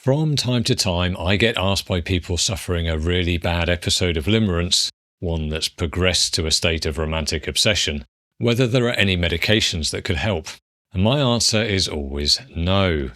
From time to time, I get asked by people suffering a really bad episode of limerence, one that's progressed to a state of romantic obsession, whether there are any medications that could help. And my answer is always no.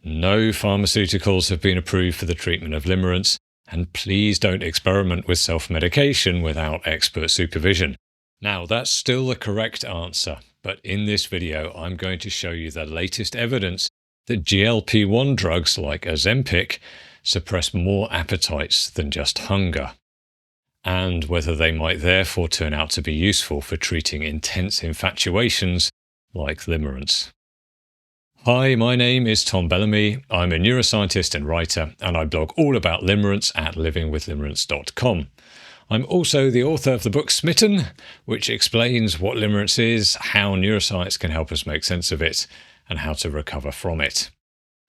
No pharmaceuticals have been approved for the treatment of limerence, and please don't experiment with self-medication without expert supervision. Now, that's still the correct answer, but in this video, I'm going to show you the latest evidence that GLP-1 drugs like Ozempic suppress more appetites than just hunger, and whether they might therefore turn out to be useful for treating intense infatuations like limerence. Hi, my name is Tom Bellamy. I'm a neuroscientist and writer, and I blog all about limerence at livingwithlimerence.com. I'm also the author of the book Smitten, which explains what limerence is, how neuroscience can help us make sense of it, and how to recover from it.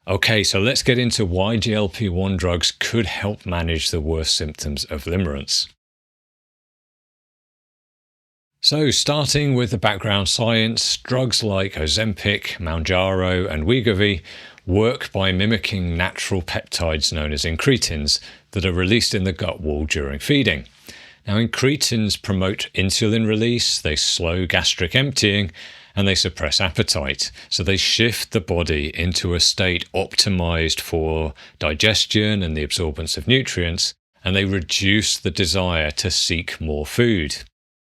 Okay, so let's get into why GLP-1 drugs could help manage the worst symptoms of limerence. So, starting with the background science, drugs like Ozempic, Mounjaro, and Wegovy work by mimicking natural peptides known as incretins that are released in the gut wall during feeding. Now, incretins promote insulin release, they slow gastric emptying, and they suppress appetite. So they shift the body into a state optimized for digestion and the absorbance of nutrients, and they reduce the desire to seek more food.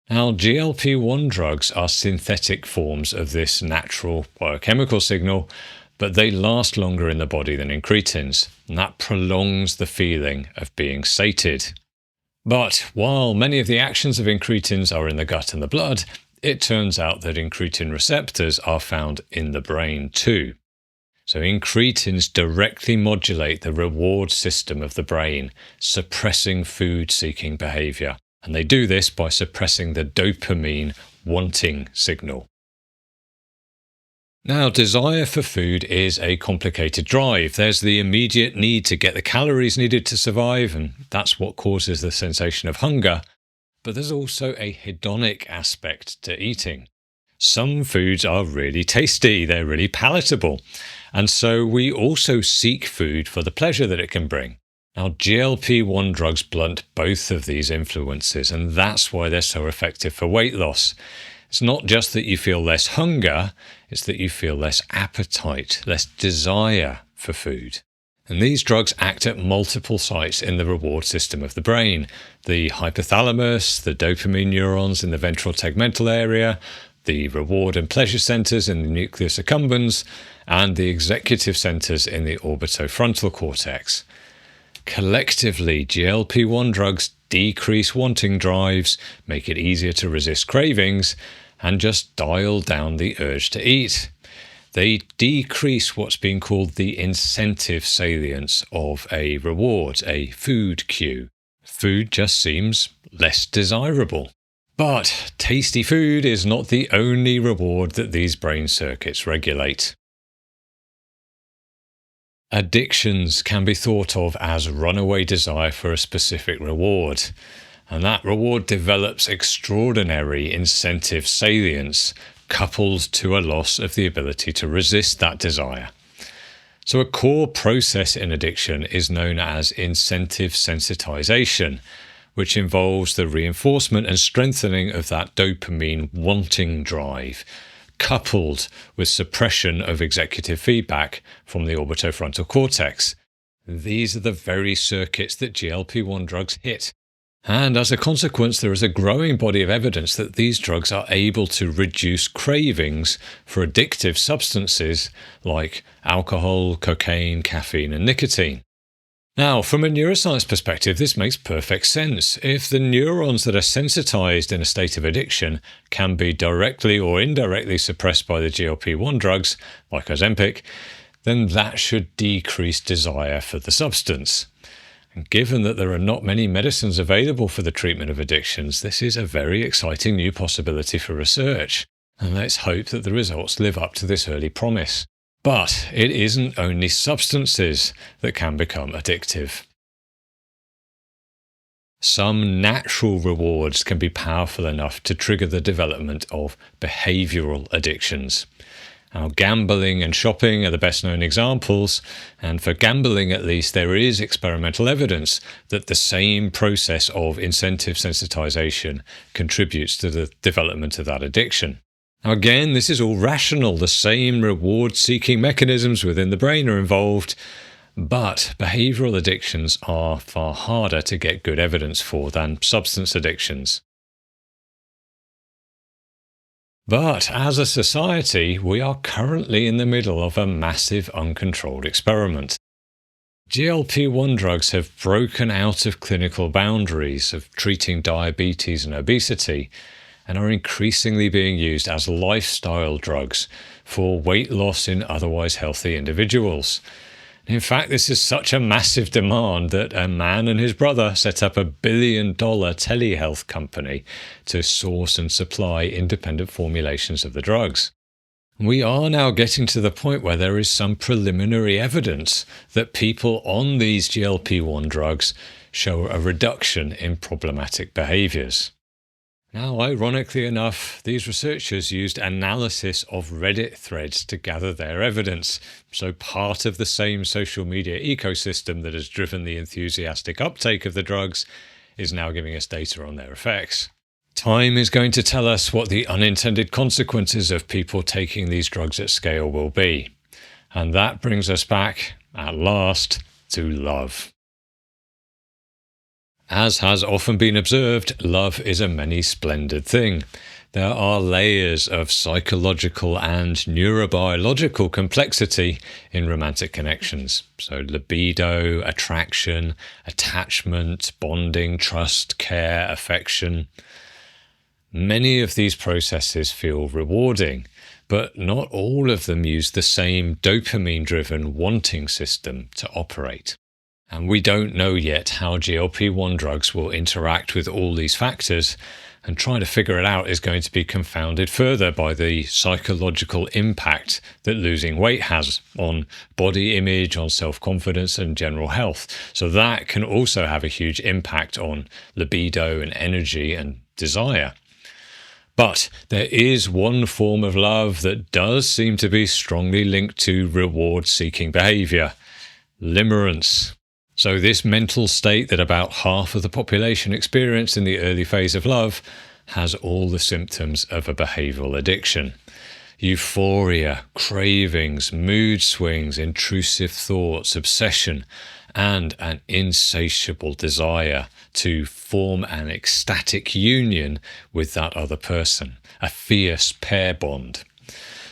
Now, GLP-1 drugs are synthetic forms of this natural biochemical signal, but they last longer in the body than incretins, and that prolongs the feeling of being sated. But while many of the actions of incretins are in the gut and the blood, it turns out that incretin receptors are found in the brain too. So incretins directly modulate the reward system of the brain, suppressing food-seeking behavior. And they do this by suppressing the dopamine wanting signal. Now, desire for food is a complicated drive. There's the immediate need to get the calories needed to survive, and that's what causes the sensation of hunger. But there's also a hedonic aspect to eating. Some foods are really tasty, they're really palatable, and so we also seek food for the pleasure that it can bring. Now, GLP-1 drugs blunt both of these influences, and that's why they're so effective for weight loss. It's not just that you feel less hunger, it's that you feel less appetite, less desire for food. And these drugs act at multiple sites in the reward system of the brain. The hypothalamus, the dopamine neurons in the ventral tegmental area, the reward and pleasure centers in the nucleus accumbens, and the executive centers in the orbitofrontal cortex. Collectively, GLP-1 drugs decrease wanting drives, make it easier to resist cravings, and just dial down the urge to eat. They decrease what's being called the incentive salience of a reward, a food cue. Food just seems less desirable. But tasty food is not the only reward that these brain circuits regulate. Addictions can be thought of as runaway desire for a specific reward, and that reward develops extraordinary incentive salience, coupled to a loss of the ability to resist that desire. So a core process in addiction is known as incentive sensitization, which involves the reinforcement and strengthening of that dopamine wanting drive, coupled with suppression of executive feedback from the orbitofrontal cortex. These are the very circuits that GLP-1 drugs hit. And as a consequence, there is a growing body of evidence that these drugs are able to reduce cravings for addictive substances like alcohol, cocaine, caffeine, and nicotine. Now, from a neuroscience perspective, this makes perfect sense. If the neurons that are sensitized in a state of addiction can be directly or indirectly suppressed by the GLP-1 drugs, like Ozempic, then that should decrease desire for the substance. And given that there are not many medicines available for the treatment of addictions, this is a very exciting new possibility for research. And let's hope that the results live up to this early promise. But it isn't only substances that can become addictive. Some natural rewards can be powerful enough to trigger the development of behavioral addictions. Now, gambling and shopping are the best known examples, and for gambling at least, there is experimental evidence that the same process of incentive sensitization contributes to the development of that addiction. Now, again, this is all rational. The same reward-seeking mechanisms within the brain are involved, but behavioral addictions are far harder to get good evidence for than substance addictions. But as a society, we are currently in the middle of a massive uncontrolled experiment. GLP-1 drugs have broken out of clinical boundaries of treating diabetes and obesity and are increasingly being used as lifestyle drugs for weight loss in otherwise healthy individuals. In fact, this is such a massive demand that a man and his brother set up $1 billion telehealth company to source and supply independent formulations of the drugs. We are now getting to the point where there is some preliminary evidence that people on these GLP-1 drugs show a reduction in problematic behaviors. Now, ironically enough, these researchers used analysis of Reddit threads to gather their evidence, so part of the same social media ecosystem that has driven the enthusiastic uptake of the drugs is now giving us data on their effects. Time is going to tell us what the unintended consequences of people taking these drugs at scale will be. And that brings us back, at last, to love. As has often been observed, love is a many splendid thing. There are layers of psychological and neurobiological complexity in romantic connections. So libido, attraction, attachment, bonding, trust, care, affection. Many of these processes feel rewarding, but not all of them use the same dopamine-driven wanting system to operate. And we don't know yet how GLP-1 drugs will interact with all these factors, and trying to figure it out is going to be confounded further by the psychological impact that losing weight has on body image, on self-confidence and general health. So that can also have a huge impact on libido and energy and desire. But there is one form of love that does seem to be strongly linked to reward-seeking behavior: limerence. So this mental state that about half of the population experience in the early phase of love has all the symptoms of a behavioral addiction. Euphoria, cravings, mood swings, intrusive thoughts, obsession, and an insatiable desire to form an ecstatic union with that other person, a fierce pair bond.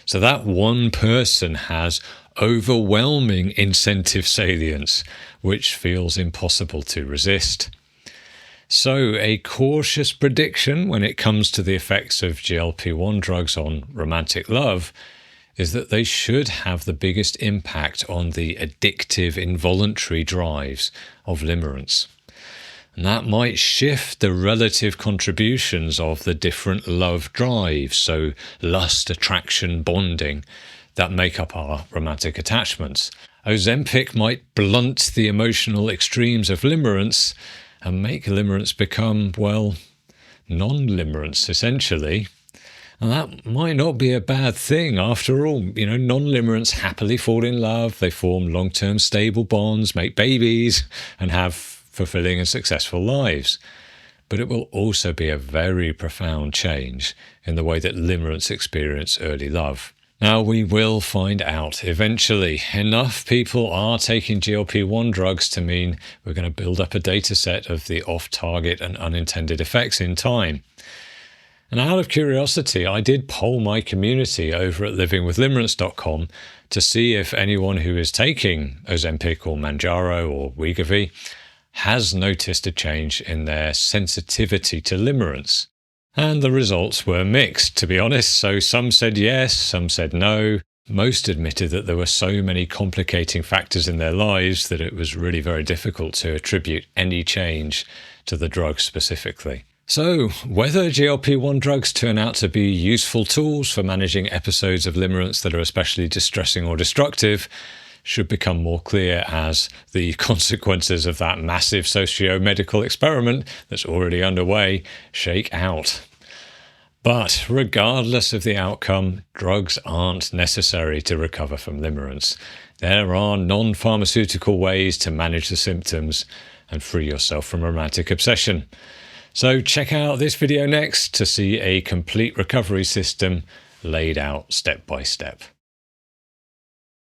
So that one person has overwhelming incentive salience, which feels impossible to resist. So a cautious prediction when it comes to the effects of GLP-1 drugs on romantic love is that they should have the biggest impact on the addictive involuntary drives of limerence. And that might shift the relative contributions of the different love drives, so lust, attraction, bonding, that make up our romantic attachments. Ozempic might blunt the emotional extremes of limerence and make limerence become, well, non-limerence, essentially. And that might not be a bad thing. After all, non-limerents happily fall in love, they form long-term stable bonds, make babies, and have fulfilling and successful lives. But it will also be a very profound change in the way that limerents experience early love. Now, we will find out eventually. Enough people are taking GLP-1 drugs to mean we're going to build up a data set of the off-target and unintended effects in time. And out of curiosity, I did poll my community over at livingwithlimerence.com to see if anyone who is taking Ozempic or Mounjaro or Wegovy has noticed a change in their sensitivity to limerence. And the results were mixed, to be honest. So some said yes, some said no. Most admitted that there were so many complicating factors in their lives that it was really very difficult to attribute any change to the drug specifically. So whether GLP-1 drugs turn out to be useful tools for managing episodes of limerence that are especially distressing or destructive should become more clear as the consequences of that massive socio-medical experiment that's already underway shake out. But regardless of the outcome, drugs aren't necessary to recover from limerence. There are non-pharmaceutical ways to manage the symptoms and free yourself from romantic obsession. So check out this video next to see a complete recovery system laid out step by step.